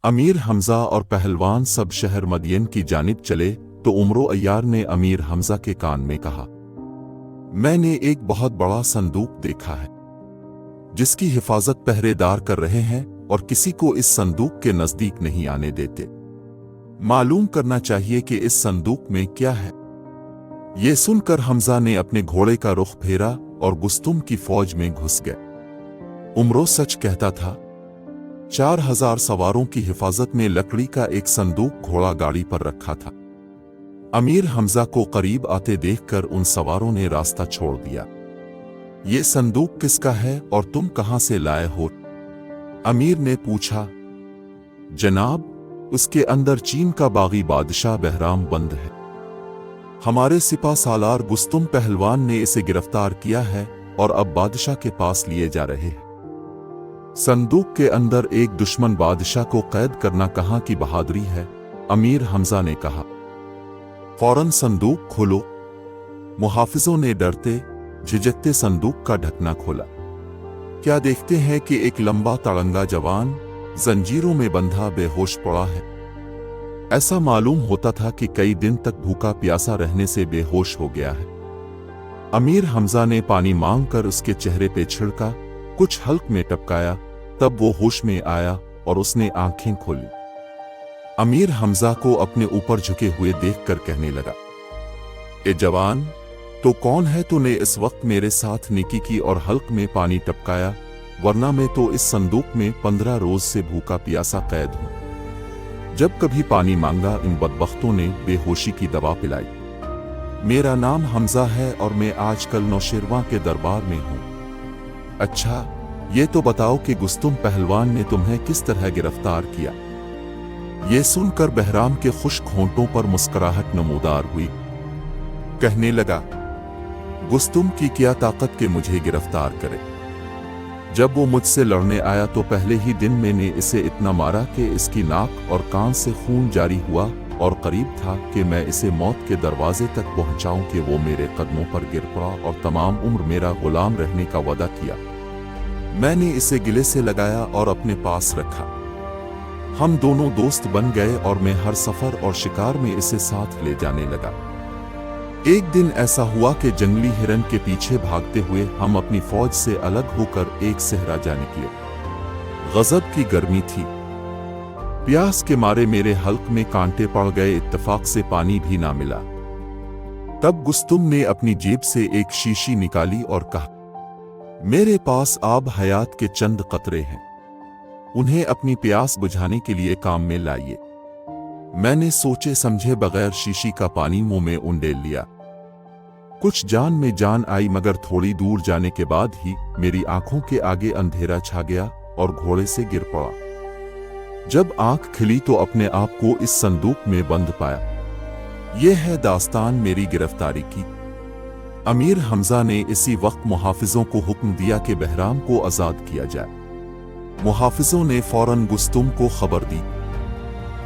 अमीर हमजा और पहलवान सब शहर मदीन की जानिब चले तो उमरो अय्यार ने अमीर हमजा के कान में कहा, मैंने एक बहुत बड़ा संदूक देखा है जिसकी हिफाजत पहरेदार कर रहे हैं और किसी को इस संदूक के नजदीक नहीं आने देते। मालूम करना चाहिए कि इस संदूक में क्या है। ये सुनकर हमजा ने अपने घोड़े का रुख फेरा और गुस्तुम की फौज में घुस गए। उमरो सच कहता था। 4000 सवारों की हिफाजत में लकड़ी का एक संदूक घोड़ा गाड़ी पर रखा था। अमीर हमजा को करीब आते देखकर उन सवारों ने रास्ता छोड़ दिया। ये संदूक किसका है और तुम कहां से लाए हो? अमीर ने पूछा। जनाब, उसके अंदर चीन का बागी बादशाह बहराम बंद है। हमारे सिपा सालार गुस्तुम पहलवान ने इसे गिरफ्तार किया है और अब बादशाह के पास लिए जा रहे हैं। संदूक के अंदर एक दुश्मन बादशाह को कैद करना कहां की बहादुरी है, अमीर हमजा ने कहा। फौरन संदूक खोलो। मुहाफिजों ने डरते झिझकते संदूक का ढकना खोला। क्या देखते हैं कि एक लंबा तड़ंगा जवान जंजीरों में बंधा बेहोश पड़ा है। ऐसा मालूम होता था कि कई दिन तक भूखा प्यासा रहने से बेहोश हो गया है। अमीर हमजा ने पानी मांगकर उसके चेहरे पे छिड़का, कुछ हल्क में टपकाया, तब वो होश में आया और उसने आंखें खोली। अमीर हमजा को अपने ऊपर झुके हुए देखकर कहने लगा, ए जवान, तो कौन है तूने इस वक्त मेरे साथ नेकी की और हल्क में पानी टपकाया, वरना मैं तो इस संदूक में 15 रोज से भूखा प्यासा कैद हूं। जब कभी पानी मांगा इन बदबख्तों ने बेहोशी की दवा पिलाई। मेरा नाम हमजा है और मैं आजकल नौशेरवां के दरबार में हूं। अच्छा, ये तो बताओ कि गुस्तुम पहलवान ने तुम्हें किस तरह गिरफ्तार किया? ये सुनकर बहराम के खुश्क होंठों पर मुस्कुराहट नमूदार हुई। कहने लगा, गुस्तुम की क्या ताकत के मुझे गिरफ्तार करे। जब वो मुझसे लड़ने आया तो पहले ही दिन मैंने इसे इतना मारा कि इसकी नाक और कान से खून जारी हुआ और करीब था कि मैं इसे मौत के दरवाजे तक पहुंचाऊं कि वो मेरे कदमों पर गिर पड़ा और तमाम उम्र मेरा गुलाम रहने का वादा किया। मैंने इसे गिले से लगाया और अपने पास रखा। हम दोनों दोस्त बन गए और मैं हर सफर और शिकार में इसे साथ ले जाने लगा। एक दिन ऐसा हुआ कि जंगली हिरन के पीछे भागते हुए हम अपनी फौज से अलग होकर एक सहरा जा निकले। गजब की गर्मी थी। प्यास के मारे मेरे हल्क में कांटे पड़ गए, इत्तेफाक से पानी भी ना मिला। तब गुस्तुम ने अपनी जेब से एक शीशी निकाली और कहा, मेरे पास आब हयात के चंद कतरे हैं, उन्हें अपनी प्यास बुझाने के लिए काम में लाइए। मैंने सोचे समझे बगैर शीशी का पानी मुंह में उंडेल लिया। कुछ जान में जान आई, मगर थोड़ी दूर जाने के बाद ही मेरी आंखों के आगे अंधेरा छा गया और घोड़े से गिर पड़ा। जब आंख खिली तो अपने आप को इस संदूक में बंद पाया। यह है दास्तान मेरी गिरफ्तारी की। अमीर हमजा ने इसी वक्त मुहाफिजों को हुक्म दिया कि बहराम को आजाद किया जाए। मुहाफिजों ने फौरन गुस्तुम को खबर दी।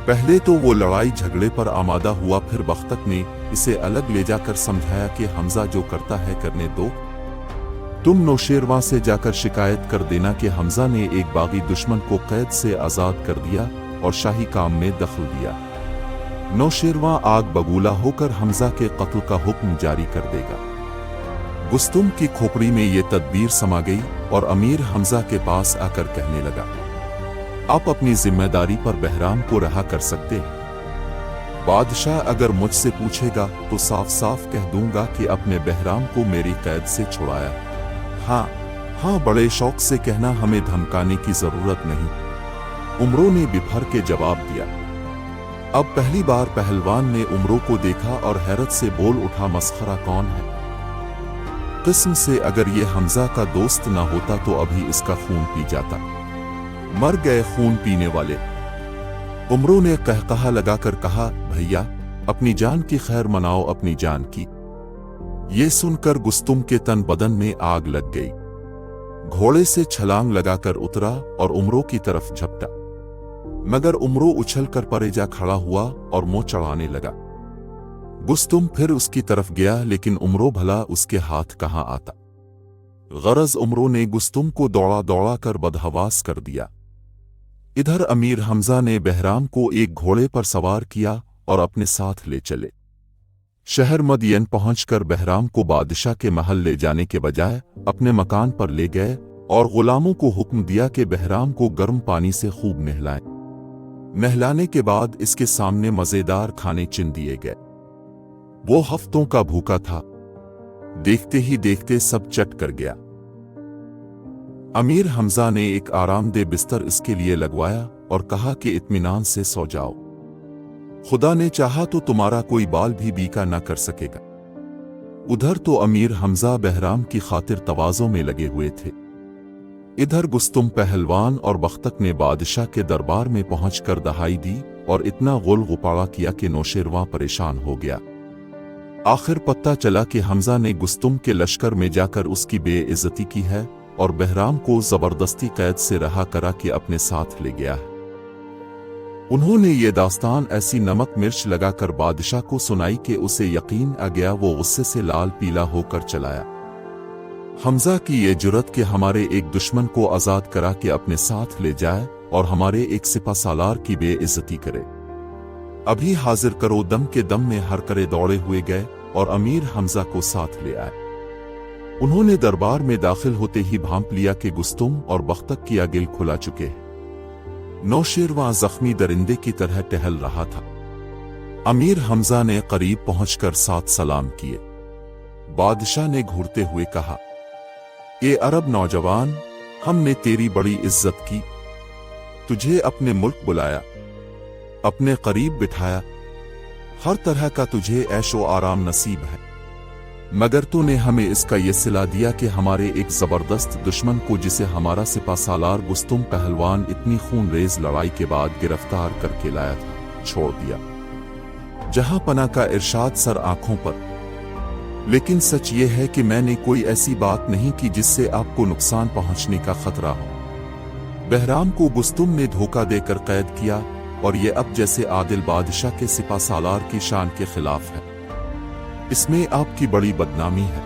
पहले तो वो लड़ाई झगड़े पर आमादा हुआ, फिर बख्तक ने इसे अलग ले जाकर समझाया कि हमजा जो करता है करने दो। तुम नौशेरवां से जाकर शिकायत कर देना कि हमजा ने एक बागी दुश्मन को कैद से आजाद कर दिया और शाही काम में दखल दिया। नौशेरवां आग बबूला होकर हमजा के कत्ल का हुक्म जारी कर देगा। गुस्तुम की खोपड़ी में ये तदबीर समा गई और अमीर हमजा के पास आकर कहने लगा, आप अपनी जिम्मेदारी पर बहराम को रहा कर सकते हैं। बादशाह अगर मुझसे पूछेगा तो साफ साफ कह दूंगा कि अपने बहराम को मेरी कैद से छुड़ाया। हाँ, बड़े शौक से कहना, हमें धमकाने की जरूरत नहीं। उमरो ने बिफर के जवाब दिया। अब पहली बार पहलवान ने उमरो को देखा और हैरत से बोल उठा, मस्खरा कौन है? किस्म से अगर ये हमजा का दोस्त ना होता तो अभी इसका खून पी जाता। मर गए खून पीने वाले। उमरो ने कहकहा लगाकर कहा, भैया अपनी जान की खैर मनाओ अपनी जान की। ये सुनकर गुस्तुम के तन बदन में आग लग गई। घोड़े से छलांग लगाकर उतरा और उमरो की तरफ झपटा, मगर उमरो उछलकर परे जा खड़ा हुआ और मुंह चढ़ाने लगा। गुस्तुम फिर उसकी तरफ गया, लेकिन उमरो भला उसके हाथ कहां आता। गरज उमरो ने गुस्तुम को दौड़ा दौड़ा कर बदहवास कर दिया। इधर अमीर हमजा ने बहराम को एक घोड़े पर सवार किया और अपने साथ ले चले। शहर मदयन पहुंचकर बहराम को बादशाह के महल ले जाने के बजाय अपने मकान पर ले गए और गुलामों को हुक्म दिया कि बहराम को गर्म पानी से खूब नहलाएं। नहलाने के बाद इसके सामने मजेदार खाने चिन दिए गए। वो हफ्तों का भूखा था, देखते ही देखते सब चट कर गया। अमीर हमजा ने एक आरामदेह बिस्तर इसके लिए लगवाया और कहा कि इत्मीनान से सो जाओ, खुदा ने चाहा तो तुम्हारा कोई बाल भी बीका ना कर सकेगा। उधर तो अमीर हमजा बहराम की खातिर तवाज़ों में लगे हुए थे। इधर गुस्तुम पहलवान और बख्तक ने बादशाह के दरबार में पहुंचकर दहाई दी और इतना गुल गुपाड़ा किया कि नौशेरवां परेशान हो गया। आखिर पता चला कि हमजा ने गुस्तुम के लश्कर में जाकर उसकी बेइज्जती की है और बहराम को जबरदस्ती कैद से रहा करा के अपने साथ ले गया है। उन्होंने ये दास्तान ऐसी नमक मिर्च लगाकर बादशाह को सुनाई कि उसे यकीन आ गया। वो गुस्से से लाल पीला होकर चलाया। हमजा की ये जुर्रत कि हमारे एक दुश्मन को आजाद करा के अपने साथ ले जाए और हमारे एक सिपासालार की बेइज्जती करे। अभी हाजिर करो, दम के दम में हर करे दौड़े हुए गए और अमीर हमजा को साथ ले आए। उन्होंने दरबार में दाखिल होते ही भांप लिया कि गुस्तुम और बख्तक की आगिल खुला चुके हैं। नौशेरवां जख्मी दरिंदे की तरह टहल रहा था। अमीर हमजा ने करीब पहुंचकर साथ सलाम किए। बादशाह ने घूरते हुए कहा, ए अरब नौजवान, हमने तेरी बड़ी इज्जत की, तुझे अपने मुल्क बुलाया, अपने करीब बिठाया, हर तरह का तुझे ऐशो आराम नसीब है, मगर तूने हमें इसका ये सिला दिया कि हमारे एक जबरदस्त दुश्मन को, जिसे हमारा सिपासालार गुस्तुम पहलवान इतनी खूनरेज लड़ाई के बाद गिरफ्तार करके लाया था, छोड़ दिया। जहां पना का इरशाद सर आंखों पर। लेकिन सच ये है कि मैंने कोई ऐसी बात नहीं की जिससे आपको नुकसान पहुंचने का खतरा हो। बहराम को गुस्तुम ने धोखा देकर कैद किया और ये अब जैसे आदिल बादशाह के सिपासालार की शान के खिलाफ है। इसमें आपकी बड़ी बदनामी है।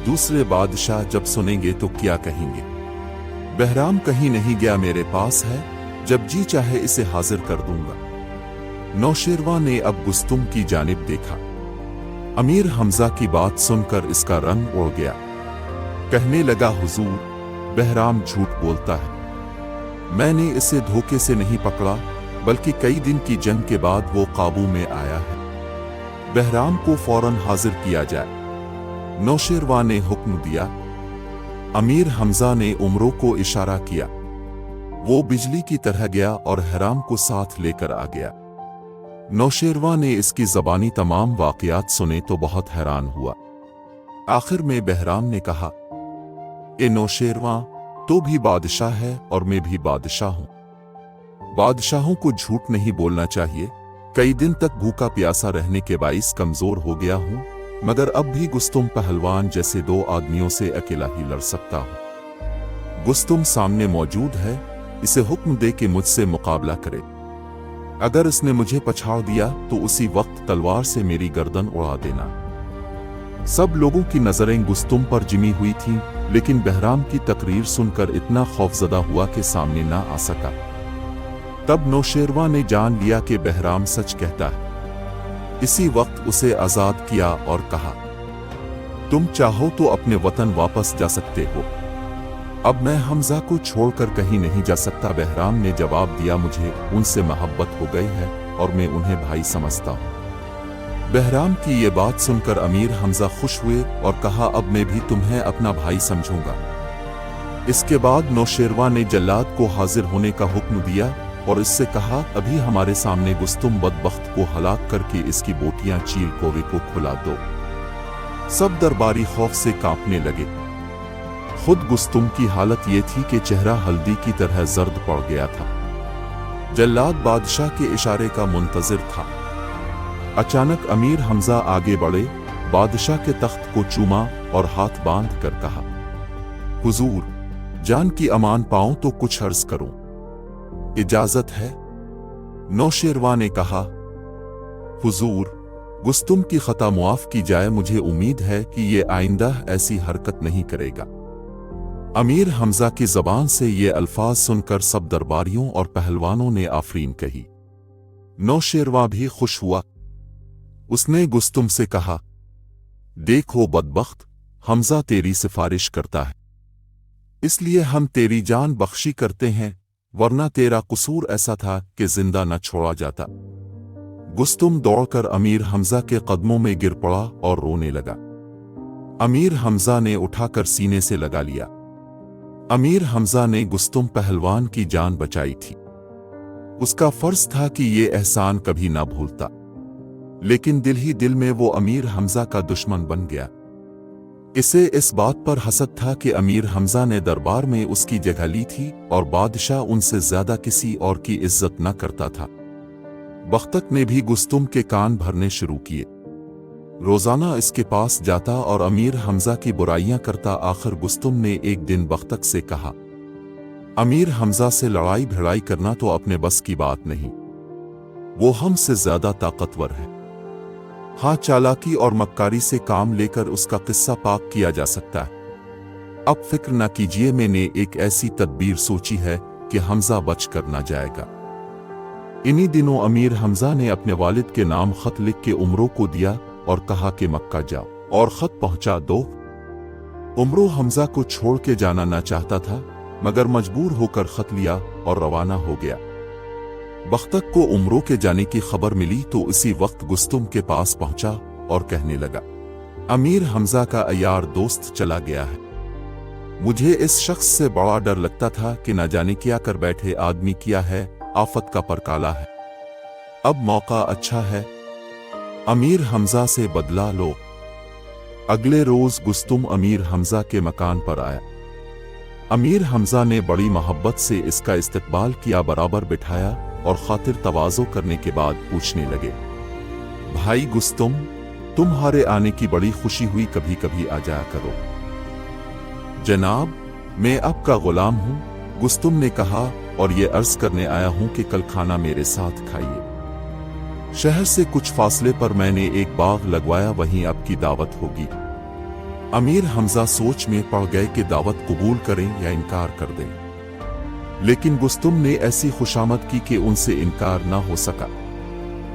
दूसरे बादशाह जब सुनेंगे तो क्या कहेंगे? बहराम कहीं नहीं गया, मेरे पास है, जब जी चाहे इसे हाजिर कर दूंगा। नौशेरवां ने अब गुस्तुम की जानिब देखा। अमीर हमजा की बात सुनकर इसका रंग उड़ गया। कहने लगा, हुजूर, बहराम झूठ बोलता है। मैंने इसे धोखे से नहीं पकड़ा, बल्कि कई दिन की जंग के बाद वो काबू में आया है। बहराम को फौरन हाजिर किया जाए। नौशेरवां ने हुक्म दिया। अमीर हमजा ने उमरों को इशारा किया। वो बिजली की तरह गया और हराम को साथ लेकर आ गया। नौशेरवां ने इसकी ज़बानी तमाम वाक़यात सुने तो बहुत हैरान हुआ। आखिर में बहराम ने कहा, ए नौशेरवां, तो भी बादशाह है और मैं भी बादशाह हूं। बादशाहों को झूठ नहीं बोलना चाहिए। कई दिन तक भूखा प्यासा रहने के बाइस कमजोर हो गया हूं, मगर अब भी गुस्तुम पहलवान जैसे दो आदमियों से अकेला ही लड़ सकता हूं। गुस्तुम सामने मौजूद है, इसे हुक्म दे कि मुझसे मुकाबला करे। अगर इसने मुझे पछाड़ दिया तो उसी वक्त तलवार से मेरी गर्दन उड़ा देना। सब लोगों की नजरें गुस्तुम पर जिमी हुई थीं, लेकिन बहराम की तकरीर सुनकर इतना खौफजदा हुआ कि सामने ना आ सका। तब नौशेरवां ने जान लिया कि बहराम सच कहता है। इसी वक्त उसे आजाद किया और कहा, तुम चाहो तो अपने वतन वापस जा सकते हो। अब मैं हमजा को छोड़कर कहीं नहीं जा सकता। बहराम ने जवाब दिया, मुझे उनसे मोहब्बत हो गई है और मैं उन्हें भाई समझता हूं। बहराम की ये बात सुनकर अमीर हमजा खुश हुए और कहा, अब मैं भी तुम्हें अपना भाई समझूंगा। इसके बाद नौशेरवां ने जल्लाद को हाजिर होने का हुक्म दिया और इससे कहा, अभी हमारे सामने गुस्तुम बदबख्त को हलाक करके इसकी बोटियां चील कोवे को खुला दो। सब दरबारी खौफ से कांपने लगे। खुद गुस्तुम की हालत ये थी कि चेहरा हल्दी की तरह जर्द पड़ गया था। जल्लाद बादशाह के इशारे का मुंतजिर था। अचानक अमीर हमजा आगे बढ़े, बादशाह के तख्त को चूमा और हाथ बांध कर कहा, हुजूर, जान की अमान पाऊं तो कुछ अर्ज करूं, इजाजत है? नौशेरवां ने कहा, हुजूर, गुस्तुम की खता मुआफ की जाए। मुझे उम्मीद है कि ये आइंदा ऐसी हरकत नहीं करेगा। अमीर हमजा की जबान से ये अल्फाज सुनकर सब दरबारियों और पहलवानों ने आफरीन कही। नौशेरवा भी खुश हुआ। उसने गुस्तुम से कहा, देखो बदबख्त, हमजा तेरी सिफारिश करता है, इसलिए हम तेरी जान बख्शी करते हैं, वरना तेरा कसूर ऐसा था कि जिंदा न छोड़ा जाता। गुस्तुम दौड़कर अमीर हमजा के कदमों में गिर पड़ा और रोने लगा। अमीर हमजा ने उठाकर सीने से लगा लिया। अमीर हमजा ने गुस्तुम पहलवान की जान बचाई थी। उसका फर्ज था कि ये एहसान कभी ना भूलता, लेकिन दिल ही दिल में वो अमीर हमजा का दुश्मन बन गया। इसे इस बात पर हसद था कि अमीर हमजा ने दरबार में उसकी जगह ली थी और बादशाह उनसे ज्यादा किसी और की इज्जत न करता था। बख्तक ने भी गुस्तुम के कान भरने शुरू किए। रोजाना इसके पास जाता और अमीर हमजा की बुराइयां करता। आखिर गुस्तुम ने एक दिन बख्तक से कहा, अमीर हमजा से लड़ाई भिड़ाई करना तो अपने बस की बात नहीं, वो हमसे ज्यादा ताकतवर है। हाँ, चालाकी और मक्कारी से काम लेकर उसका किस्सा पाक किया जा सकता है। अब फिक्र न कीजिए, मैंने एक ऐसी तदबीर सोची है कि हमजा बच कर न जाएगा। इन्हीं दिनों अमीर हमजा ने अपने वालिद के नाम खत लिख के उमरों को दिया और कहा कि मक्का जाओ और खत पहुंचा दो। उमरों हमजा को छोड़ के जाना न चाहता था, मगर मजबूर होकर खत लिया और रवाना हो गया। बख्तक को उमरों के जाने की खबर मिली तो इसी वक्त गुस्तुम के पास पहुंचा और कहने लगा, अमीर हमजा का अयार दोस्त चला गया है। मुझे इस शख्स से बड़ा डर लगता था कि न जाने क्या कर बैठे आदमी, किया है आफत का परकाला है। अब मौका अच्छा है, अमीर हमजा से बदला लो। अगले रोज गुस्तुम अमीर हमजा के मकान पर आया। अमीर हमजा ने बड़ी मोहब्बत से इसका इस्तकबाल किया, बराबर बिठाया और खातिर तवाज़ो करने के बाद पूछने लगे, भाई गुस्तुम, तुम्हारे आने की बड़ी खुशी हुई, कभी कभी आ जाया करो। जनाब, मैं आपका गुलाम हूं, गुस्तुम ने कहा, और ये अर्ज करने आया हूं कि कल खाना मेरे साथ खाइए। शहर से कुछ फासले पर मैंने एक बाग लगवाया, वहीं आपकी दावत होगी। अमीर हमजा सोच में पड़ गए कि दावत कबूल करें या इनकार कर दें, लेकिन गुस्तुम ने ऐसी खुशामद की कि उनसे इनकार न हो सका।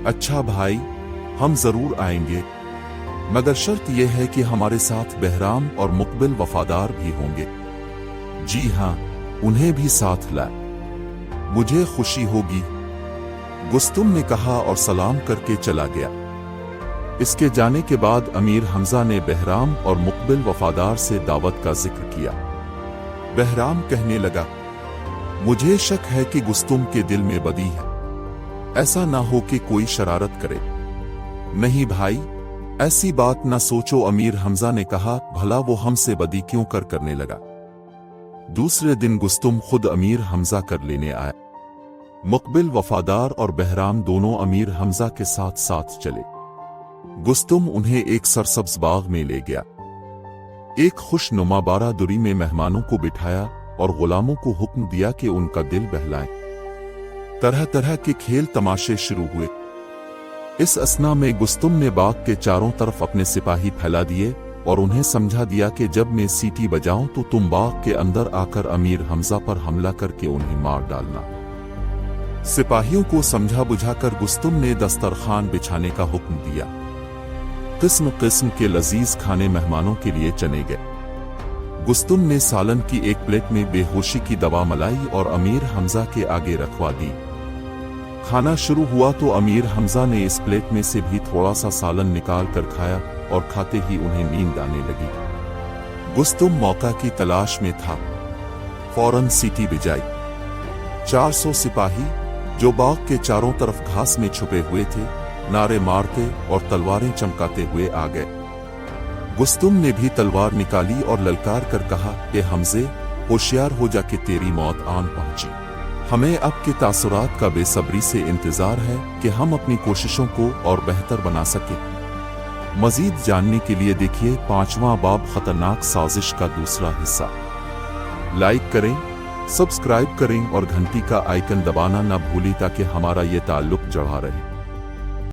अच्छा भाई, हम जरूर आएंगे, मगर शर्त यह है कि हमारे साथ बहराम और मुकबिल वफादार भी होंगे। जी हाँ, उन्हें भी साथ लाए, मुझे खुशी होगी, गुस्तुम ने कहा और सलाम करके चला गया। इसके जाने के बाद अमीर हमजा ने बहराम और मुकबिल वफादार से दावत का जिक्र किया। बहराम कहने लगा, मुझे शक है कि गुस्तुम के दिल में बदी है, ऐसा ना हो कि कोई शरारत करे। नहीं भाई, ऐसी बात ना सोचो, अमीर हमजा ने कहा, भला वो हमसे बदी क्यों करने लगा। दूसरे दिन गुस्तुम खुद अमीर हमजा कर लेने आया। मुकबिल वफादार और बहराम दोनों अमीर हमजा के साथ साथ चले। गुस्तुम उन्हें एक सरसब्ज बाग में ले गया। एक खुशनुमा बारादुरी में मेहमानों को बिठाया और गुलामों को हुक्म दिया कि उनका दिल बहलाएं। तरह तरह के खेल तमाशे शुरू हुए। इस असना में गुस्तुम ने बाग के चारों तरफ अपने सिपाही फैला दिए और उन्हें समझा दिया कि जब मैं सीटी बजाऊं तो तुम बाग के अंदर आकर अमीर हमजा पर हमला करके उन्हें मार डालना। सिपाहियों को समझा बुझाकर गुस्तुम ने दस्तरखान बिछाने का हुक्म दिया। किस्म किस्म के लजीज खाने मेहमानों के लिए चने गए। गुस्तुम ने सालन की एक प्लेट में बेहोशी की दवा मलाई और अमीर हमजा के आगे रखवा दी। खाना शुरू हुआ तो अमीर हमजा ने इस प्लेट में से भी थोड़ा सा सालन निकाल कर खाया और खाते ही उन्हें नींद आने लगी। गुस्तुम मौका की तलाश में था, फौरन सीटी बजाई। 400 सिपाही जो बाग के चारों तरफ घास में छुपे हुए थे, नारे मारते और तलवारें चमकाते हुए आ गए। गुस्तुम ने भी तलवार निकाली और ललकार कर कहा कि हमजे, होशियार हो जा कि तेरी मौत आन पहुंची। हमें अब के तासुरात का बेसब्री से इंतजार है कि हम अपनी कोशिशों को और बेहतर बना सके। मजीद जानने के लिए देखिए 5वां बाब खतरनाक साजिश का दूसरा हिस्सा। लाइक करें, सब्सक्राइब करें और घंटी का आइकन दबाना न भूलें ताकि हमारा ये ताल्लुक जड़ा रहे।